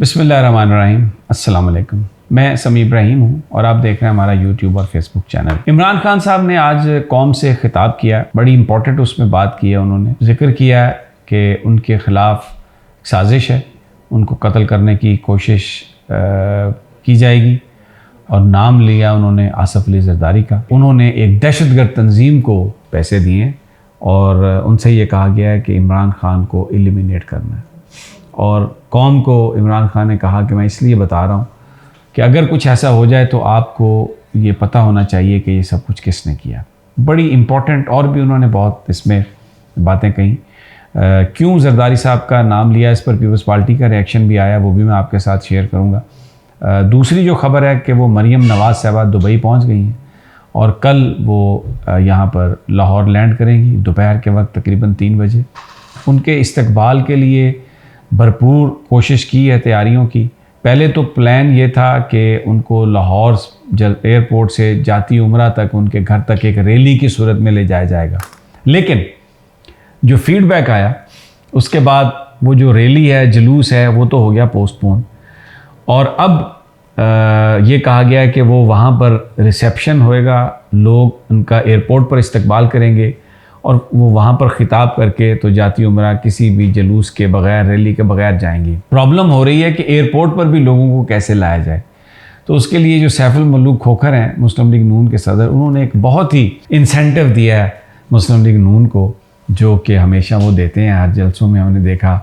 बिस्मिल्लाहिर्रहमानिर्रहीम, अस्सलाम वालेकुम। मैं समी इब्राहिम हूँ और आप देख रहे हैं हमारा यूट्यूब और फेसबुक चैनल। इमरान खान साहब ने आज कौम से खिताब किया, बड़ी इंपॉर्टेंट उसमें बात की है। उन्होंने जिक्र किया कि उनके ख़िलाफ़ साजिश है, उनको कत्ल करने की कोशिश की जाएगी और नाम लिया उन्होंने आसिफ अली ज़रदारी का। उन्होंने एक दहशतगर्द तंजीम को पैसे दिए और उनसे ये कहा गया है कि इमरान खान को एलिमिनेट करना है। और कौम को इमरान खान ने कहा कि मैं इसलिए बता रहा हूँ कि अगर कुछ ऐसा हो जाए तो आपको ये पता होना चाहिए कि ये सब कुछ किसने किया। बड़ी इम्पॉर्टेंट और भी उन्होंने बहुत इसमें बातें कही। क्यों ज़रदारी साहब का नाम लिया, इस पर पीपल्स पार्टी का रिएक्शन भी आया, वो भी मैं आपके साथ शेयर करूँगा। दूसरी जो ख़बर है कि वो मरियम नवाज़ साहबा दुबई पहुँच गई हैं और कल वो यहाँ पर लाहौर लैंड करेंगी दोपहर के वक्त तकरीबन 3 बजे। उनके इस्तकबाल के लिए भरपूर कोशिश की है, तैयारियों की। पहले तो प्लान ये था कि उनको लाहौर एयरपोर्ट से जाती उम्रा तक उनके घर तक एक रैली की सूरत में ले जाया जाएगा, लेकिन जो फीडबैक आया उसके बाद वो जो रैली है, जुलूस है, वो तो हो गया पोस्टपोन। और अब ये कहा गया है कि वो वहाँ पर रिसेप्शन होएगा, लोग उनका एयरपोर्ट पर इस्तकबाल करेंगे और वो वहाँ पर ख़िताब करके तो जाती उम्रा किसी भी जुलूस के बग़ैर, रैली के बग़ैर जाएंगी। प्रॉब्लम हो रही है कि एयरपोर्ट पर भी लोगों को कैसे लाया जाए। तो उसके लिए जो सैफुल मलूक खोखर हैं, मुस्लिम लीग नून के सदर, उन्होंने एक बहुत ही इंसेंटिव दिया है मुस्लिम लीग नून को, जो कि हमेशा वो देते हैं। हर जलसों में हमने देखा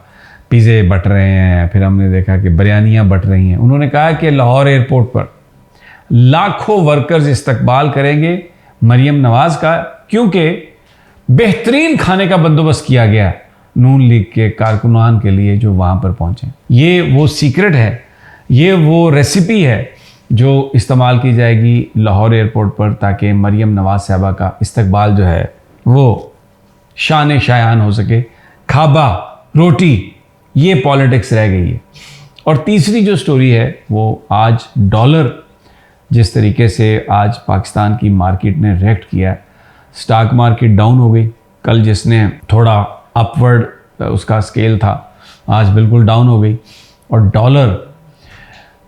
पिज़्ज़े बट रहे हैं, फिर हमने देखा कि बिरयानियाँ बट रही हैं। उन्होंने कहा कि लाहौर एयरपोर्ट पर लाखों वर्कर्स इस्तकबाल करेंगे मरियम नवाज़ का, क्योंकि बेहतरीन खाने का बंदोबस्त किया गया नून लीग के कारकुनान के लिए जो वहाँ पर पहुँचे। ये वो सीक्रेट है, ये वो रेसिपी है जो इस्तेमाल की जाएगी लाहौर एयरपोर्ट पर, ताकि मरियम नवाज़ साहबा का इस्तकबाल जो है वो शान शायान हो सके। खाबा रोटी, ये पॉलिटिक्स रह गई है। और तीसरी जो स्टोरी है वो आज डॉलर जिस तरीके से आज पाकिस्तान की मार्केट ने रिएक्ट किया, स्टॉक मार्केट डाउन हो गई। कल जिसने थोड़ा अपवर्ड उसका स्केल था, आज बिल्कुल डाउन हो गई। और डॉलर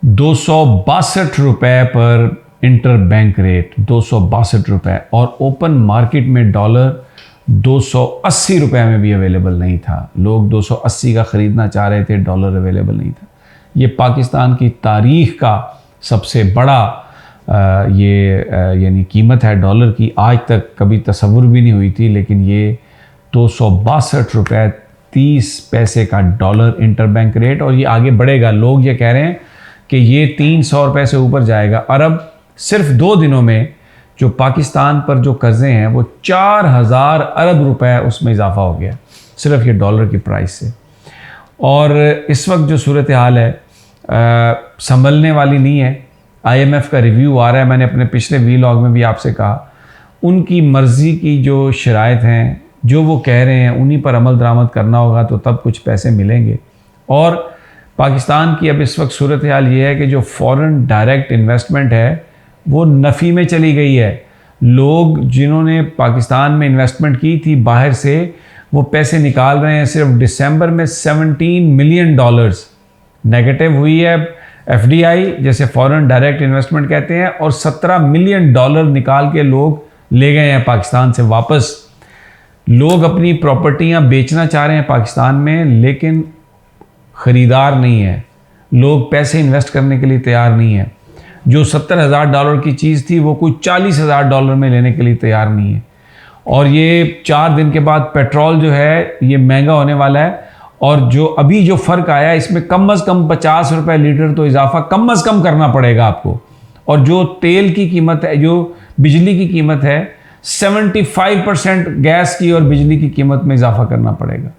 262 रुपये पर इंटर बैंक रेट, 262 रुपये, और ओपन मार्केट में डॉलर 280 रुपये में भी अवेलेबल नहीं था। लोग 280 का ख़रीदना चाह रहे थे, डॉलर अवेलेबल नहीं था। ये पाकिस्तान की तारीख़ का सबसे बड़ा यानी कीमत है डॉलर की। आज तक कभी तसव्वुर भी नहीं हुई थी, लेकिन ये 262 रुपये 30 पैसे का डॉलर इंटर बैंक रेट, और ये आगे बढ़ेगा। लोग ये कह रहे हैं कि ये 300 रुपये से ऊपर जाएगा। और अब सिर्फ 2 दिनों में जो पाकिस्तान पर जो कर्ज़े हैं वो 4000 अरब रुपए उसमें इजाफा हो गया, सिर्फ ये डॉलर की प्राइस से। और इस वक्त जो सूरत हाल है संभलने वाली नहीं है। IMF का रिव्यू आ रहा है, मैंने अपने पिछले वीलॉग में भी आपसे कहा, उनकी मर्ज़ी की जो शराइत हैं, जो वो कह रहे हैं उन्हीं पर अमल दरामद करना होगा, तो तब कुछ पैसे मिलेंगे। और पाकिस्तान की अब इस वक्त सूरत हाल ये है कि जो फॉरेन डायरेक्ट इन्वेस्टमेंट है वो नफ़ी में चली गई है। लोग जिन्होंने पाकिस्तान में इन्वेस्टमेंट की थी बाहर से, वो पैसे निकाल रहे हैं। सिर्फ दिसंबर में $17 मिलियन नेगेटिव हुई है FDI, जैसे फॉरेन डायरेक्ट इन्वेस्टमेंट कहते हैं, और $17 मिलियन निकाल के लोग ले गए हैं पाकिस्तान से वापस। लोग अपनी प्रॉपर्टियां बेचना चाह रहे हैं पाकिस्तान में, लेकिन ख़रीदार नहीं है। लोग पैसे इन्वेस्ट करने के लिए तैयार नहीं है। जो $70,000 की चीज़ थी वो कोई $40,000 में लेने के लिए तैयार नहीं है। और ये 4 दिन के बाद पेट्रोल जो है ये महंगा होने वाला है। और जो अभी जो फ़र्क आया इसमें कम से कम 50 रुपये लीटर तो इजाफा कम से कम करना पड़ेगा आपको। और जो तेल की कीमत है, जो बिजली की कीमत है, 75% गैस की और बिजली की कीमत में इजाफा करना पड़ेगा,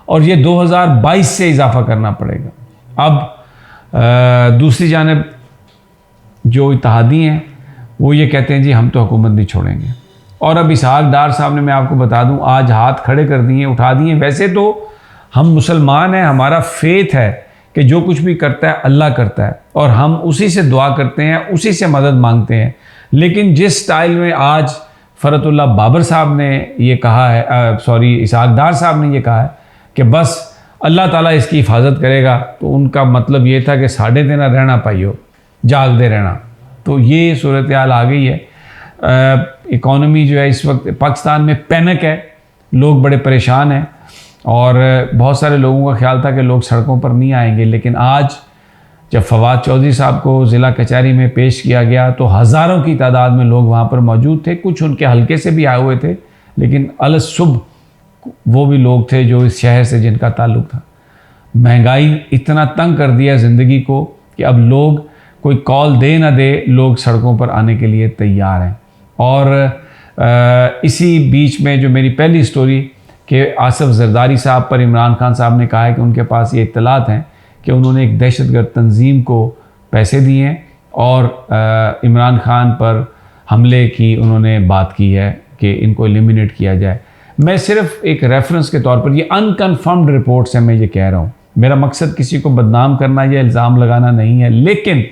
और ये 2022 से इजाफा करना पड़ेगा। अब दूसरी जानिब जो इत्तेहादी हैं वो ये कहते हैं जी हम तो हुकूमत नहीं छोड़ेंगे। और अब इसहाक डार साहब ने, मैं आपको बता दूं, आज हाथ खड़े कर दिए, उठा दिए। वैसे तो हम मुसलमान हैं, हमारा फेथ है कि जो कुछ भी करता है अल्लाह करता है, और हम उसी से दुआ करते हैं, उसी से मदद मांगते हैं। लेकिन जिस स्टाइल में आज फ़रतुल्लाह बाबर साहब ने ये कहा है, इसहाक डार साहब ने ये कहा है कि बस अल्लाह ताला इसकी हिफाजत करेगा। तो उनका मतलब ये था कि साढ़े दिन रहना पाइयो, जागते रहना। तो ये सूरत हाल आ गई है। इकॉनमी जो है इस वक्त पाकिस्तान में पैनिक है, लोग बड़े परेशान हैं और बहुत सारे लोगों का ख्याल था कि लोग सड़कों पर नहीं आएंगे, लेकिन आज जब फवाद चौधरी साहब को ज़िला कचहरी में पेश किया गया तो हज़ारों की तादाद में लोग वहाँ पर मौजूद थे। कुछ उनके हलके से भी आए हुए थे, लेकिन अलसुबह वो भी लोग थे जो इस शहर से जिनका ताल्लुक़ था। महंगाई इतना तंग कर दिया ज़िंदगी को कि अब लोग कोई कॉल दे ना दे, लोग सड़कों पर आने के लिए तैयार हैं। और इसी बीच में जो मेरी पहली स्टोरी कि आसिफ जरदारी साहब पर इमरान खान साहब ने कहा है कि उनके पास ये इत्तलात हैं कि उन्होंने एक दहशतगर्द तंजीम को पैसे दिए हैं और इमरान खान पर हमले की उन्होंने बात की है कि इनको एलिमिनेट किया जाए। मैं सिर्फ एक रेफरेंस के तौर पर, ये अनकन्फर्म्ड रिपोर्ट्स हैं, मैं ये कह रहा हूँ। मेरा मकसद किसी को बदनाम करना या इल्ज़ाम लगाना नहीं है, लेकिन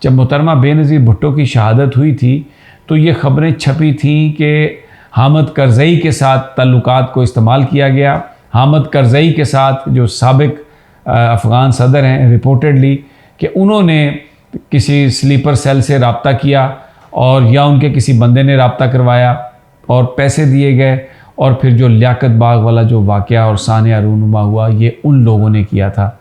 जब मोहतरमा बेनज़ीर भुट्टो की शहादत हुई थी तो ये ख़बरें छपी थीं कि हामिद करज़ई के साथ ताल्लुकात को इस्तेमाल किया गया। हामिद करज़ई के साथ जो साबिक अफ़गान सदर हैं, रिपोर्टेडली कि उन्होंने किसी स्लीपर सेल से रब्ता किया और या उनके किसी बंदे ने रब्ता करवाया और पैसे दिए गए, और फिर जो लियाकत बाग वाला जो वाक़या और सानिया रूनुमा हुआ, ये उन लोगों ने किया था।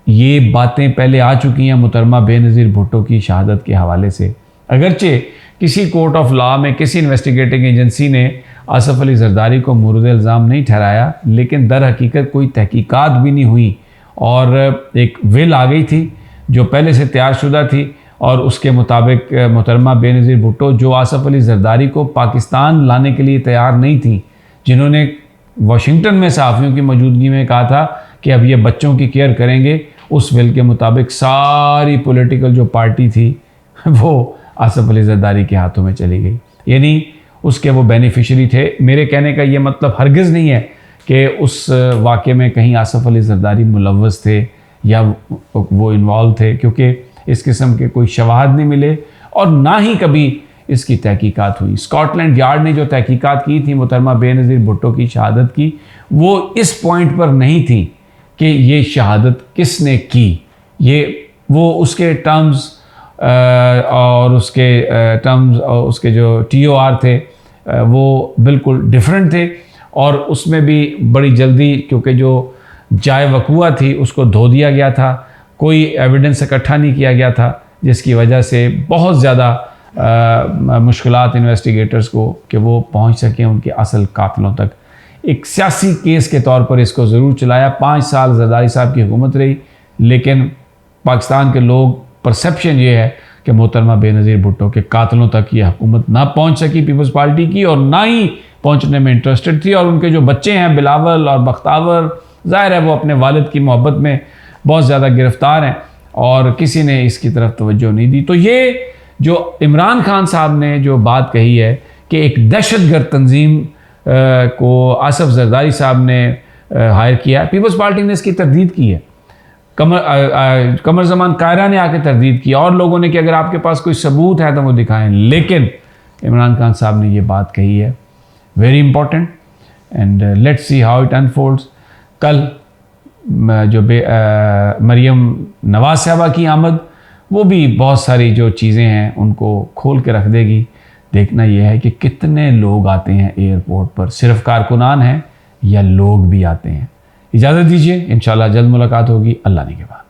ये बातें पहले आ चुकी हैं मोहतरमा बेनज़ीर भुट्टो की शहादत के हवाले से। अगरचे किसी कोर्ट ऑफ लॉ में किसी इन्वेस्टिगेटिंग एजेंसी ने आसिफ अली जरदारी को मुर्द इल्ज़ाम नहीं ठहराया, लेकिन दर हकीकत कोई तहकीकात भी नहीं हुई और एक विल आ गई थी जो पहले से तैयारशुदा थी, और उसके मुताबिक मोहतरमा बेनज़ीर भुट्टो जो आसिफ अली जरदारी को पाकिस्तान लाने के लिए तैयार नहीं थी, जिन्होंने वाशिंगटन में सहाफ़ियों की मौजूदगी में कहा था कि अब ये बच्चों की केयर करेंगे, उस विल के मुताबिक सारी पॉलिटिकल जो पार्टी थी वो आसिफ अली जरदारी के हाथों में चली गई, यानी उसके वो बेनिफिशरी थे। मेरे कहने का ये मतलब हरगिज़ नहीं है कि उस वाक़े में कहीं आसिफ अली जरदारी मुलव्वस थे या वो इन्वॉल्व थे, क्योंकि इस किस्म के कोई शवाहद नहीं मिले और ना ही कभी इसकी तहकीकात हुई। स्कॉटलैंड यार्ड ने जो तहकीकात की थी मोहतरमा बेनज़ीर भुट्टो की शहादत की, वो इस पॉइंट पर नहीं थी कि ये शहादत किसने की, ये वो उसके टर्म्स और उसके जो TOR थे वो बिल्कुल डिफरेंट थे, और उसमें भी बड़ी जल्दी, क्योंकि जो जाए वक़ुआ थी उसको धो दिया गया था, कोई एविडेंस इकट्ठा नहीं किया गया था, जिसकी वजह से बहुत ज़्यादा मुश्किलात इन्वेस्टिगेटर्स को कि वो पहुंच सकें उनके असल कातिलों तक। एक सियासी केस के तौर पर इसको ज़रूर चलाया। 5 साल जरदारी साहब की हुकूमत रही, लेकिन पाकिस्तान के लोग परसेप्शन ये है कि मोहतरमा बेनज़ीर भुट्टो के कातिलों तक ये हुकूमत ना पहुंच सकी पीपल्स पार्टी की, और ना ही पहुंचने में इंटरेस्टेड थी। और उनके जो बच्चे हैं बिलावल और बख्तावर, ज़ाहिर है वो अपने वालिद की मोहब्बत में बहुत ज़्यादा गिरफ़्तार हैं और किसी ने इसकी तरफ तवज्जो नहीं दी। तो ये जो इमरान खान साहब ने जो बात कही है कि एक दहशतगर्द तंजीम को आसिफ जरदारी साहब ने हायर किया, पीपल्स पार्टी ने इसकी तरदीद की है। कमर ज़मान कायरा ने आके तरदीद की, और लोगों ने कि अगर आपके पास कोई सबूत है तो वो दिखाएं, लेकिन इमरान खान साहब ने ये बात कही है। Very important, and let's see how it unfolds. कल जो मरियम नवाज साहबा की आमद, वो भी बहुत सारी जो चीज़ें हैं उनको खोल के रख देगी। देखना यह है कि कितने लोग आते हैं एयरपोर्ट पर, सिर्फ कारकुनान हैं या लोग भी आते हैं। इजाज़त दीजिए, इंशाल्लाह जल्द मुलाकात होगी अल्लाह ने के बाद।